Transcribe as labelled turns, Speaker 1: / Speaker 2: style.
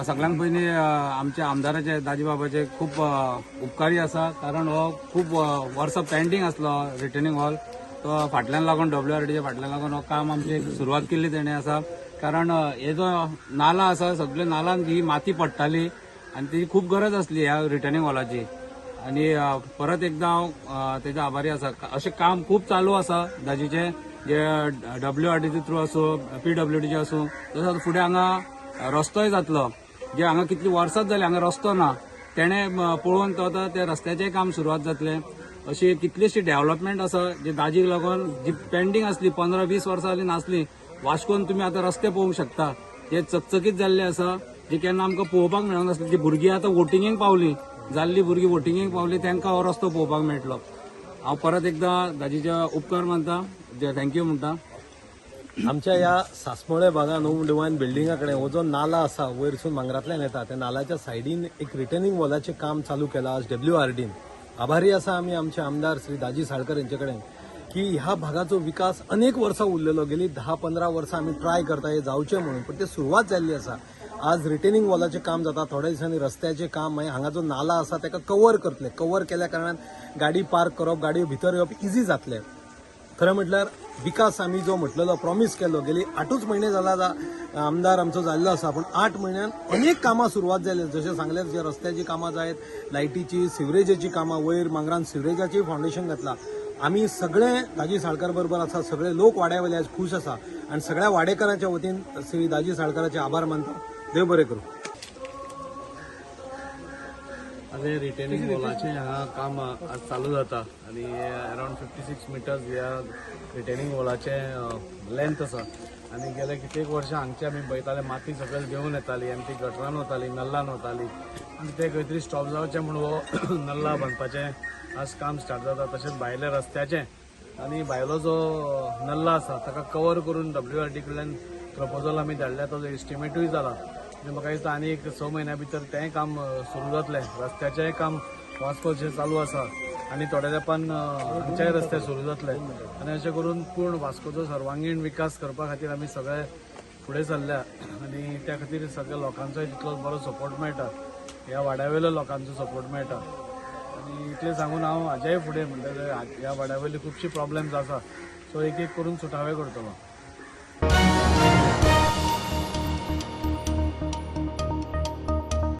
Speaker 1: सगळ्यांत पयलीं आमच्या आमदाराचे दाजीबाबाचे खूप उपकारी आसा, कारण हो खूप वर्सां पेंडिंग आसलो रिटर्निंग हॉल. तो फाटल्यान लागून WRDच्या फाटल्यान लागून हो काम आमची सुरवात केल्ली तेणें आसा. कारण हे जो नाला आसा सगळे नालांत ही माती पडटाली आनी ती खूप गरज आसली ह्या रिटर्निंग हॉलाची. आणि परत एकदा हांव तेजो आभारी आसा. अशें काम खूप चालू आसा दाजीचे, जे WRDचे थ्रू आसूं, PWDचे आसूं. तसोच फुडें हांगा रस्तोय जातलो. जे हांगा कितली वर्सांच जाली हांगा रस्तो ना, तेणें पळोवन तो आतां त्या रस्त्याचें काम सुरवात जातलें. अशी कितलीशी डेव्हलपमेंट आसा जे दाजीक लागून जी पेंडिंग आसली 15-20 वर्सां जाली नासली. वास्कोन तुमी आतां रस्ते पळोवंक शकता, जे चकचकीत जाल्ले आसा, जे केन्ना आमकां पळोवपाक मेळूंक नासले. जी भुरगीं आतां वोटिंगेक पावली, जाल्ली भुरगीं वोटिंगेक पावली, तांकां हो रस्तो पळोवपाक मेळटलो. हांव परत एकदां दाजीचे उपकार मानता, थँक्यू म्हणटा.
Speaker 2: आमच्या या सासमळे भागात डिवाइन बिल्डिंगा कडेन हो जो नाला आसा वयरसून मांगरातल्यान येता, त्या नाल्याच्या सायडीन एक रिटर्निंग वॉलाचें काम चालू केलां आज WRDन. आभारी आसा आमी आमचे आमदार श्री दाजी साळकर यांचे कडेन की ह्या भागाचो विकास अनेक वर्सां उरलेलो. गेली 10-15 वर्सां आमी ट्राय करता हे जावचें म्हणून, पण ते सुरवात जाल्ली आसा. आज रिटर्निंग वॉलाचें काम जाता, थोड्या दिसांनी रस्त्याचें काम, मागीर हांगा जो नाला आसा ताका कवर करतले. कवर केल्या कारणान गाडी पार्क करप, गाडयो भितर येवप इजी जातलें. खरें म्हटल्यार विकास आमी जो म्हटलेलो प्रॉमिस केलो, गेली 8च म्हयने जाला आमदार आमचो जाल्लो आसा, पण 8 म्हयन्यात अनेक कामां सुरवात जाली. जशें सांगलें तशें रस्त्याची कामां जायत, लायटीची, सिवरेजाची कामां, वयर मांगरान सिवरेजाची फावंडेशन घातलां. आमी सगळे दाजी साळकर बरोबर आसा, सगळे लोक वाड्यावयले आज खूश आसा आनी सगळ्या वाडेकारांच्या वतीन श्री दाजी साळकराचे आभार मानता. देव बरें करूं.
Speaker 3: आज रिटर्निंग वॉलाचें हांगा काम आज चालू जाता आनी अराउंड 56 मिटर्स ह्या रिटर्निंग वॉलाचें लेंथ आसा. आनी गेल्या कित्येक वर्सां हांगचे आमी पळयताले माती सकयल घेवन येताली आनी ती गटरान वताली, नल्लान वताली, आनी ते खंय तरी स्टॉप जावचें म्हणून हो नल्ला बांदपाचें आज काम स्टार्ट जाता. तशेंच भायल्या रस्त्याचें आनी भायलो जो नल्ला आसा ताका कवर करून WRD कडल्यान प्रपोजल आमी धाडल्या, ताजो एस्टिमेटूय जाला. आनी म्हाका दिसता आनी एक 6 म्हयन्या भितर तेंय काम सुरू जातलें. रस्त्याचेंय काम वास्कोचें चालू आसा आनी थोड्या तेंपान हांगचेय रस्ते सुरू जातले. आनी अशें करून पूर्ण वास्कोचो सर्वांगीण विकास करपा खातीर आमी सगळे फुडें सरल्या आनी त्या खातीर सगळ्या लोकांचोय तितलो बरो सपोर्ट मेळटा, ह्या वाड्यावयल्या लोकांचो सपोर्ट मेळटा. आनी इतलें सांगून हांव हाजेय फुडें म्हणटलें ह्या वाड्यावयली खुबशी प्रॉब्लेम्स आसा, सो एक एक करून सुटावे करतलो.